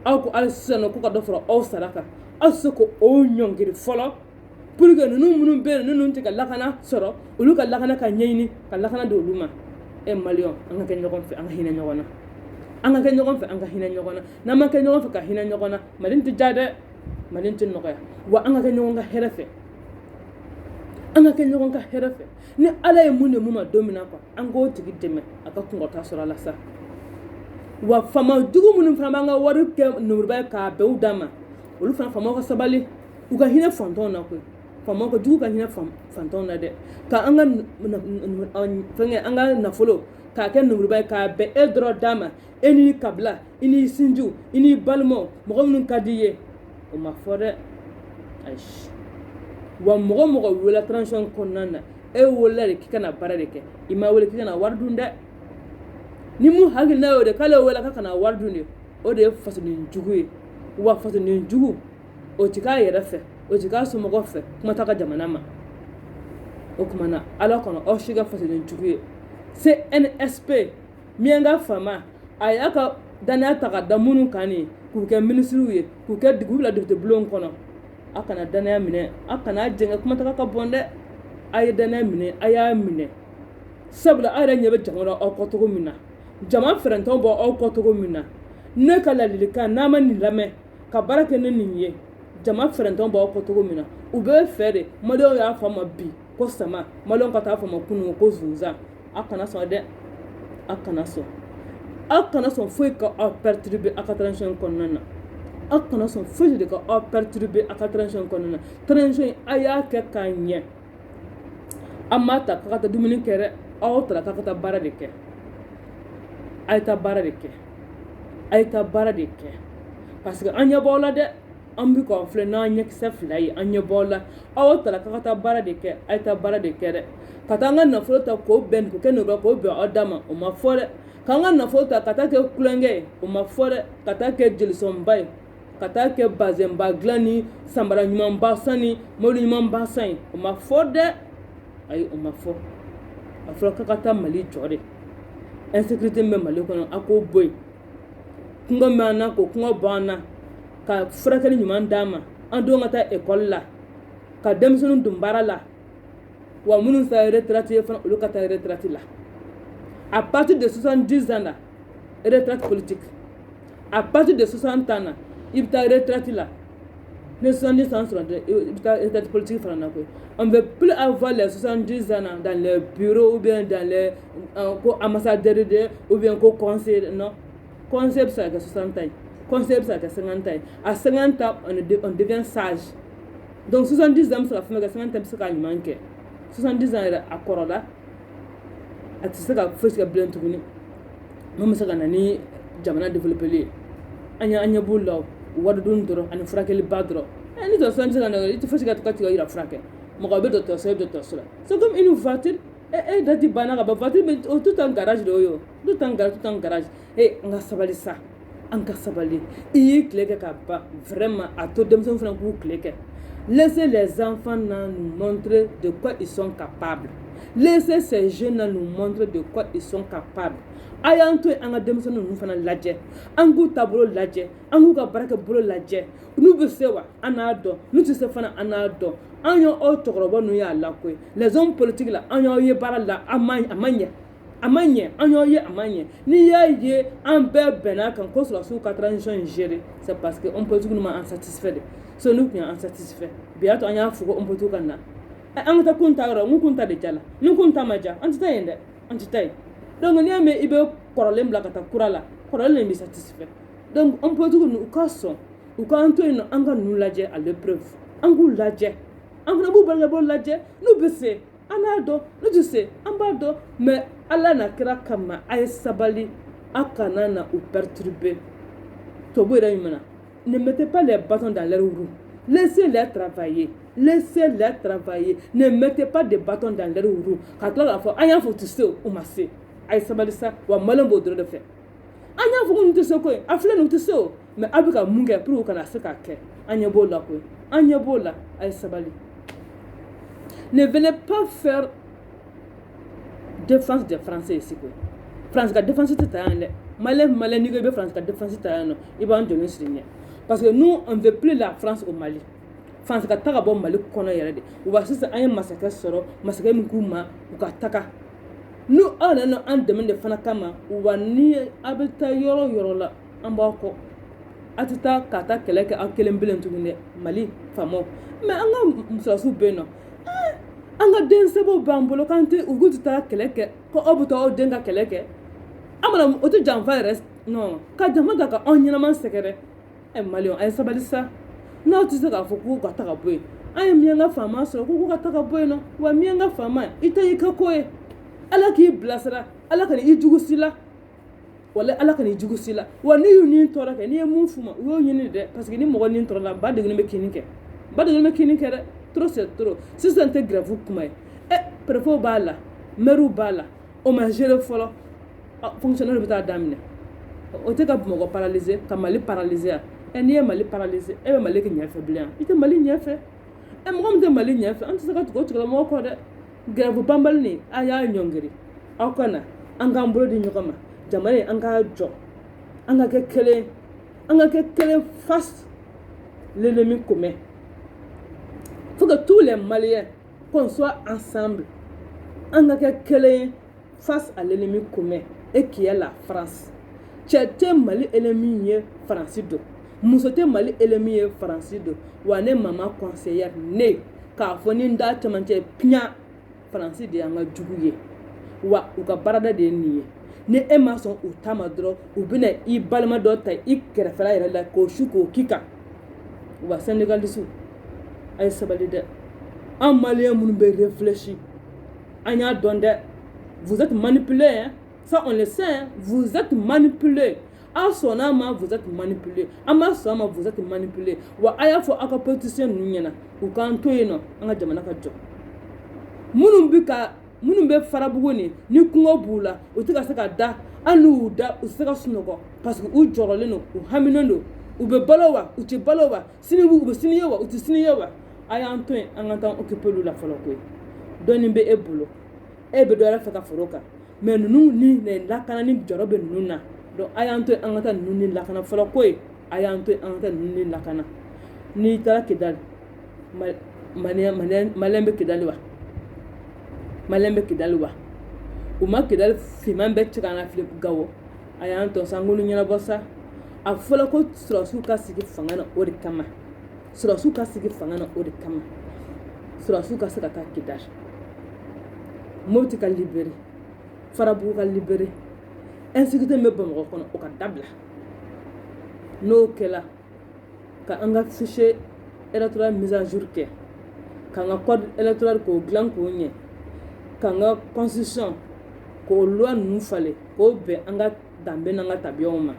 aw ko hali sisan nɔ ko ka dɔ fara aw sara kan aw tɛ se k'o ɲɔngiri fɔlɔ pour que ninnu minnu bɛ yen ninnu tɛ ka lakana sɔrɔ olu ka lakana ka ɲɛɲini ka lakana di olu ma maliyɛnw an ka kɛ ɲɔgɔn fɛ an ka hinɛ ɲɔgɔn na an ka kɛ ɲɔgɔn fɛ an ka hinɛ ɲɔgɔn na n'an ma kɛ ɲɔgɔn fɛ ka hinɛ ɲɔgɔn na mali tɛ diya dɛ mali tɛ nɔgɔya wa an ka kɛ ɲɔgɔn ka hɛrɛ fɛ an ka kɛ ɲɔgɔn ka hɛrɛ fɛ ni ala ye mun de mun ma don min na quoi an k'o tigi dɛmɛ a ka kɔngɔta sɔrɔ a la sa wa faamajugu minnu fana b'an ka wari kɛ nuruba ye k'a bɛɛ u d'a ma olu fana faamaw ka sabali u ka hinɛ fantanw na koyi faamaw ka jugu ka hinɛ fantanw na dɛ ka an ka fɛngɛ an ka nafolo k'a kɛ nuruba ye k'a bɛɛ e dɔrɔn d'a ma e n'i kabila i n'i sinjiw i n'i balimaw mɔgɔ minnu ka di i ye o ma fɔ dɛ ayi wa mɔgɔ mɔgɔ wele transition kɔnɔna na e wele de k'i kana baara de kɛ i ma wele k'i kana wari dun dɛ ni mun hakilina y'o de k'ale wele k'a kana wari dun de o de ye fasoden jugu ye wa fasoden jugu o ti k'a yɛrɛ fɛ o ti k'a somɔgɔ fɛ kuma t'a ka jamana ma o tuma na ala kɔnɔ aw si ka fasoden jugu ye CNSP miyanka faama a y'a ka danaya ta ka da minnu kan nin k'u kɛ minisiriw ye k'u bila député bulon kɔnɔ a kana danaya minɛ a kana jɛngɛ kuma taga ka bɔn dɛ a ye danaya minɛ a y'a minɛ sabula a yɛrɛ ɲɛ bɛ jama la aw kɔ cogo min na jama fɛrɛntɔw bɔ aw kɔ cogo min na ne ka ladilikan n'a ma nin lamɛn ka baara kɛ ni nin ye jama fɛrɛntɔw bɔ aw kɔ cogo min na u bɛ fɛ de maliyɛnw y'a fɔ a ma bi ko sama maliyɛnw ka taa fɔ a ma kunun ko zunzan a kana sɔn dɛ a kana sɔn aw kana sɔn foyi ka aw perturber a ka transition kɔnɔna na aw kana sɔn foyi de ka aw perturber a ka transition kɔnɔna na transition a y'a kɛ k'a ɲɛ a ma ta k'a ka taa dumuni kɛ dɛ aw taara k'a ka taa baara de kɛ a ye taa baara de kɛ a ye taa baara de kɛ parce que an ɲɛ b'aw la dɛ an bi k'aw filɛ n'an ɲɛkisɛ fila ye an ɲɛ b'aw la aw taara k'a ka taa baara de kɛ a ye taa baara de kɛ dɛ ka taa an ka nafolo ta k'o bɛn k'o kɛ nɔgɔya k'o bɛn aw da ma o ma fɔ dɛ k'an ka nafolo ta ka taa kɛ kulonkɛ ye o ma fɔ dɛ ka taa kɛ jelisɔnba ye ka taa kɛ bazɛnba dilan ni samara ɲumanba san ni mobili ɲumanba san ye o ma fɔ dɛ ayi o ma fɔ a fɔra k'a ka taa mali jɔ de insécurité min bɛ mali kɔnɔ a k'o bɔ yen kungo min b'an na k'o kungo bɔ an na ka furakɛli ɲuman d'an ma an denw ka taa ekɔli la ka denmisɛnninw don baara la wa minnu sera retraite ye fana olu ka taa retraite la à partir de 70 ans la retraite politique à partir de 60 ans la i bɛ taa retraite la ni 70 ans sɔrɔ i bɛ taa retraite politique fana na koyi on ne veut plus avoir les 70 ans dans les bureaux ou bien dans les ambassadeurs ou bien conseil non conseil bɛ se ka kɛ 60 ans conseil bɛ se ka kɛ 50 ans à 50 ans on devient sage donc 70 ans bɛ se ka fɛn kɛ 50 ans bɛ se ka ɲuman kɛ 70 ans yɛrɛ a kɔrɔla a tɛ se ka fosi kɛ bilen tuguni mun bɛ se ka na ni jamana développeli ye an ɲɛ b'u la wari dun dɔrɔn ani furakɛliba dɔrɔn ni dɔgɔtɔrɔ bɛ se ka na i tɛ fosi ka tigɛ yira furakɛ mɔgɔ bɛ dɔgɔtɔrɔso i bɛ dɔgɔtɔrɔso la c'est comme une voiture dati banna ka ban voiture bɛ tout en garage de o ye tout en garage an ka sabali sa an ka sabali i y'i tile kɛ ka ban vraiment a to denmisɛnw fana k'u tile kɛ. Laissez les enfants nous montrer de quoi ils sont capables. Laissez ces jeunes nous montrer de quoi ils sont capables. A y'an to yen an ka denmisɛnninw ninnu fana lajɛ, an k'u taabolo lajɛ, an k'u ka baarakɛ bolo lajɛ. N'u bɛ se wa an n'a dɔn, n'u tɛ se fana an n'a dɔn. An y'aw cɛkɔrɔba ninnu y'a la koyi. Les hommes politiques la an y'aw ye baara la a ma ɲɛ. A ma ɲɛ, an y'aw ye a ma ɲɛ. N'i y'a ye an bɛɛ bɛnna kan ko sɔrɔsiw ka transition in gérer, c'est parce que homme politique ninnu ma an satisfait de. So n'u tun y'an satisfait, bi y'a to an y'a fɔ ko homme politique ka na. An ka taa kun ta yɔrɔ, n ko kun ta de ja la. Ni kun ta ma ja, an tɛ taa yen dɛ, an tɛ taa yen. Donc n'i y'a mɛn i bɛ kɔrɔlen bila ka taa kura la, kɔrɔlen bɛ satisfait. Donc homme politique ninnu u ka sɔn, u k'an to yen nɔ an ka ninnu lajɛ à l'épreuve, an k'u lajɛ, an fana b'u baarakɛ bolo lajɛ, n'u bɛ se an n'a dɔn, n'u tɛ se an b'a dɔn, mais Ala n'a kira kama a ye sabali, a kana na u perturber. Tobo yɛrɛ min na, ne mettez pas les bâtons dans leurs roues, laissez-les travailler. Laissez-les travailler. Ne mettez pas de bâtons dans leurs roues. Quand on a fait, on a fait tout ça, on a fait. Aïe sabali ça, ou a malin beau de le faire. On a fait qu'on te se quoi, a fait nous te se, mais avec un munga pour qu'on a ce qu'a fait. On a beau là quoi, on a beau là, aïe sabali. Ne venez pas faire défense des Français ici quoi. France ka défense c'est un malin ni que France ka défense c'est un, il va en donner ce lien. Parce que nous on veut plus la France au Mali. France ka taga bɔ Mali kɔnɔ yɛrɛ de. U ba sisan an ye masakɛ sɔrɔ, masakɛ min k'u ma u ka taga. N'u aw nana an dɛmɛ de fana kama, wa ni a bɛ taa yɔrɔ yɔrɔ la an b'aw kɔ. A tɛ taa ka taa kɛlɛ kɛ aw kelen bilen tuguni dɛ, Mali faamaw. Mais an ka musolasiw bɛ yen nɔ, an ka densɛbɛw b'an bolo k'an tɛ u k'u tɛ taa kɛlɛ kɛ, ko aw bɛ taa aw den ka kɛlɛ kɛ. An mana o tɛ janfa yɛrɛ non, ka jama ta ka anw ɲɛnama sɛgɛrɛ. Maliɲɛnw a ye sabali sa. N'aw tɛ se k'a fɔ k'u ka taga bɔ yen, an ye min ka faama sɔrɔ k'u ka taga bɔ yen nɔ, wa min ka faama i tɛ i ka ko ye. Ala k'i bilasira, Ala ka i jugu si la, wala Ala ka i jugu si la. Wa n'i y'u ni tɔɔrɔ kɛ, n'i ye mun f'u ma u y'o ɲini dɛ, parce que ni mɔgɔ ni tɔɔrɔ la ba degelen bɛ kini kɛ, ba degelen bɛ kini kɛ dɛ, trop c'est trop. Sisan tɛ grève kuma ye, préfet b'a la, maire b'a la, o ma gérer fɔlɔ, fonctionnaire bɛ taa daminɛ, o tɛ ka Bamakɔ paralyser, ka Mali paralyser. N'i ye Mali paralyser, e bɛ Mali kɛ ɲɛfɛ bilen, i tɛ Mali ɲɛfɛ. Mɔgɔ min tɛ Mali ɲɛfɛ, an tɛ se ka tugu o tigilamɔgɔ kɔ dɛ. Grève banbali nin a y'a ɲɔngiri, aw ka na an k'an bolo di ɲɔgɔn ma, jamana in an k'a jɔ, an ka kɛ kelen, an ka kɛ kelen face l'ennemi commun. Faut que tous les Maliens qu'on soit ensemble, an ka kɛ kelen face à l'ennemi commun et qui est la France. Cɛ tɛ Mali ennemi ye France do. Muso tɛ Mali ennemi ye France do. Wa ne mama conseillère ne k'a fɔ ni n da cɛmancɛ piɲa France de y'an ka jugu ye. Wa u ka baarada de ye nin ye. Ni e ma sɔn u ta ma dɔrɔn u bɛna i balima dɔ ta i kɛrɛfɛla yɛrɛ la k'o su k'o k'i kan. Wa syndicalistes a ye sabali dɛ. An Maliens minnu bɛ réfléchir an y'a dɔn dɛ. Vous êtes manipulés hein. Ça on le sait hein. Vous êtes manipulés. A sɔnna ma vous êtes manipulés. A ma sɔn ma vous êtes manipulés. Wa a y'a fɔ aw ka politiciens ninnu ɲɛna u k'an to yen nɔ an ka jamana ka jɔ. Minnu bɛ farabugu ni kɔngɔ b'u la u tɛ ka se ka da hali n'u da u tɛ se ka sunɔgɔ parce que u jɔrɔlen don u haminen don u bɛ balo wa u tɛ balo wa sini u bɛ sini ye wa u tɛ sini ye wa a y'an to yen an ka taa occuper olu la fɔlɔ koyi dɔɔni bɛ e bolo e bɛ dɔ wɛrɛ fɛ ka fara o kan mais ninnu ni lakana ni jɔrɔ bɛ ninnu na donc a y'an to yen an ka taa ninnu ni lakana fɔlɔ koyi a y'an to yen an ka taa ninnu ni lakana n'i taara Kidali Malien bɛ Kidali wa. Malien bɛ Kidali wa u ma Kidali finman bɛɛ cɛ ka na fili Gawo a y'an tɔ sa n k'olu ɲɛnabɔ sa a fɔra ko sɔrɔsiw ka sigi fanga na o de kama sɔrɔsiw ka sigi fanga na o de kama sɔrɔsiw ka se ka taa Kidali Mopti ka libéré Farabugu ka libéré insécurité min bɛ Bamakɔ kɔnɔ o ka dabila n'o kɛla ka an ka fichier électoral mise à jour kɛ k'an ka code électoral k'o dilan k'o ɲɛ k'an ka constitution k'o loi ninnu falen k'o bɛn an ka danbe n'an ka tabiyaw ma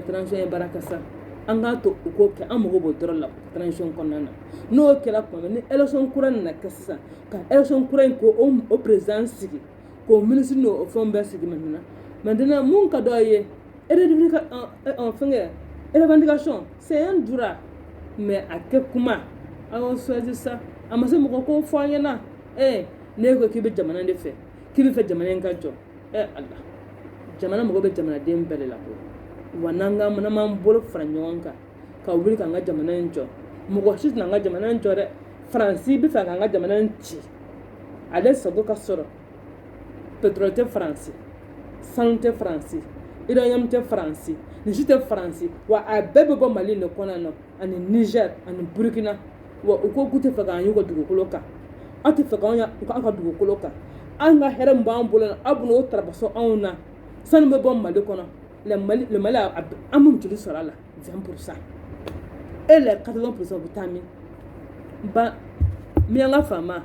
transition ye baara kɛ sa an k'a to u k'o kɛ an mago b'o dɔrɔn la transition kɔnɔna na n'o kɛra tuma min ni élection kura nana kɛ sisan ka élection kura in k'o président sigi k'o ministre n'o fɛnw bɛɛ sigi maintenant mun ka dɔ ye revendication, c'est un droit. Mais à quel moment on choisit ça? À ma sœur, qu'on voit yana. Nego qui veut jamana de fait. Qui veut faire jamana ngajo? Allah. Jamana mo be jamana dem bele la ko. Wananga mana bolo franyonga. Ka wuli ka nga jamana njo. Mo ko shit na nga jamana njo re. France bi fa nga jamana nchi. Ale sogo ka soro. Pétrole France. Santé France. Iranium te France. Niger France. Wa a bebe bo Mali ne kona no. Ani Niger, ani Burkina. Wa uko kute fa ga yugo dugukolo ka. Ati fa ga nya ko aka dugukolo ka. Anga here mba ambulo abu no trabaso auna. San me bo Mali kono. Le Mali amu tuli sora la 20%. Et les 80% vitamines. Ba mianga fama.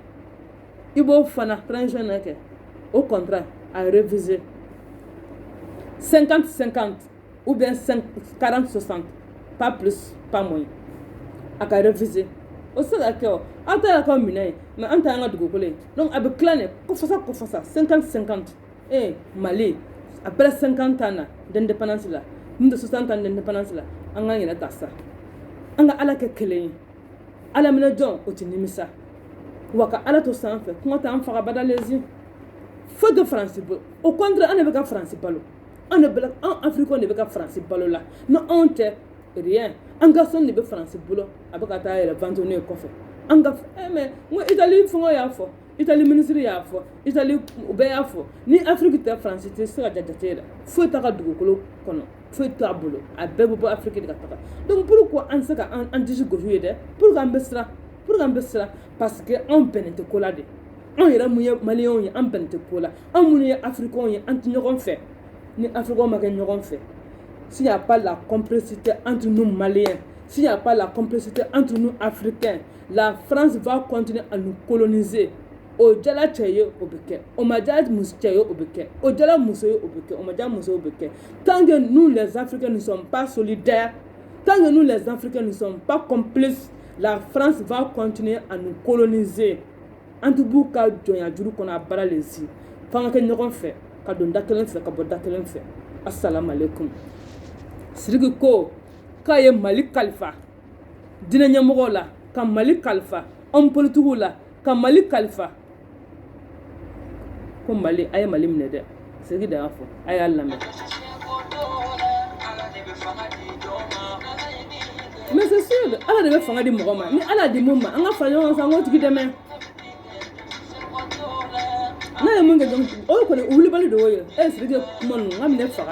Ibo fana transition ke. Au contraire, à réviser 50-50 ou bien 40-60, pas plus, pas moins. À réviser. Au sein de la cœur, en tant que mineur, mais en tant que gougolé. Donc, avec clan, qu'on fasse ça, 50-50. Mali, après 50 ans d'indépendance là, nous de 60 ans d'indépendance là, on a une tassa. On a la kelé. À la minute, on tinimisa. Waka ala to sanfɛ kuma t'an faga badalezi fo de France au contraire an de bɛ ka France balo an Afrique de bɛ ka France balo la no anw tɛ rien an ka sɔn de bɛ France bolo a bɛ ka taa yɛrɛ vendre ne kɔfɛ an ka mais n ko Italie fɛngɛ y'a fɔ Italie ministre y'a fɔ Italie u bɛɛ y'a fɔ ni Afrique tɛ France tɛ se ka jate yɛrɛ foyi t'a ka dugukolo kɔnɔ foyi t'a bolo a bɛɛ bɛ bɔ Afrique de ka taga donc pourquoi an se ka an disi gosi ye dɛ pour qu'an bɛ siran parce que on pénètre cola de on ira mouiller Maliens y on pénètre cola on mouiller Africains y anti ñogon fait ni Africains ma ñogon fait s'il n'y a pas la complicité entre nous Maliens s'il n'y a pas la complicité entre nous Africains la France va continuer à nous coloniser o jala chaye obeke o maja mus chaye obeke o jala muso obeke o maja muso obeke tant que nous les Africains ne sommes pas solidaires tant que nous les Africains ne sommes pas complices la France va continuer à nous coloniser. En tout cas, il y a des gens qui ont paralysé. Quand on a fait, quand on a fait, quand on a fait. Assalamu alaikum. C'est que quand il y a Mali Khalifa, dina nyamola, quand Mali Khalifa, on politique là, quand Mali Khalifa, comme Mali, aïe Mali m'aide. C'est que d'ailleurs, aïe Allah m'aide. Mais c'est sûr, Allah devait faire des mouvements. Mais Allah des mouvements, on a fait un sang qui demain. Non, mon gars, on connaît où le balai de oeil. C'est que mon nom, on a fait faire.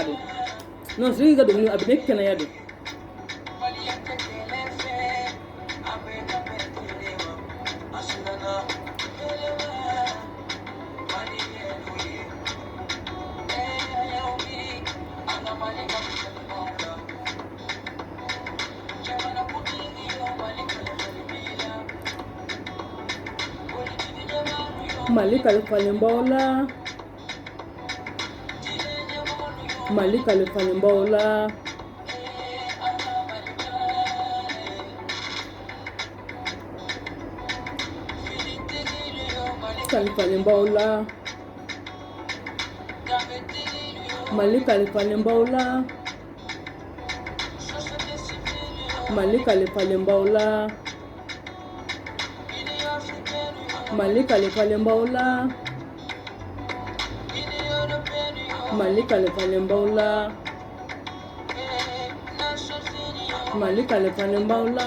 Non, c'est que nous avons fait Canada. Mali Khalifa Limbola Mali Khalifa Limbola Khalifa Limbola Mali Khalifa Limbola Mali Khalifa Limbola Mali Khalifa Limbola Mali Khalifa Limbola Mali Khalifa Limbola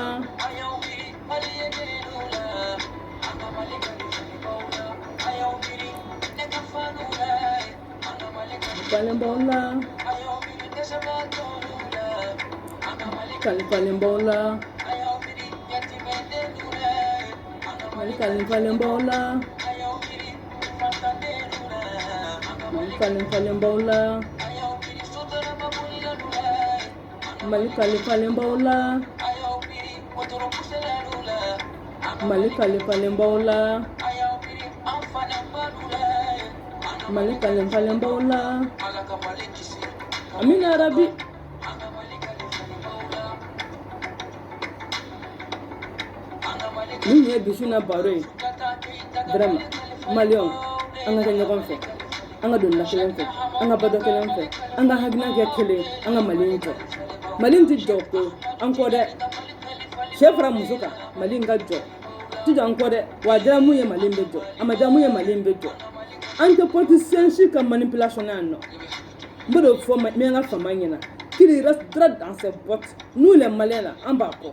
Limbola Khalifa Limbola Mali Khalifa Limbola Mali Khalifa Limbola Mali Khalifa Limbola Mali Khalifa Limbola Mali Khalifa Limbola Amina Rabi Nous sommes Bishuna Baré, vraiment, Malion, on a gagné comme fait. an ka don la kelen fɛ an ka ba dɔ kelen fɛ an ka hakilina kɛ kelen an ka Mali in jɔ Mali in tɛ jɔ ko an kɔ dɛ cɛ fara muso kan Mali in ka jɔ ti jɔ an kɔ dɛ wa a diyara mun ye Mali in bɛ jɔ a ma diya mun ye Mali in bɛ jɔ an tɛ politicien si ka manipulation na yan nɔ n bɛ fɔ n ka fama ɲɛna qu'il restera dans ses bottes nous les Maliens là an b'a kɔ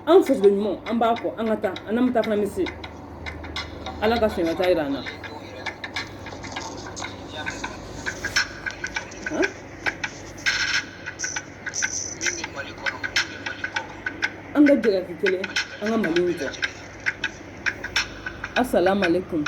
an fasoden ɲumanw an b'a kɔ an ka taa an n'an bɛ taa fana bɛ se Ala ka fiɲɛ ka taa yira an na an ka jɛgɛ kelen an ka Mali in jɔ assalamu alaikum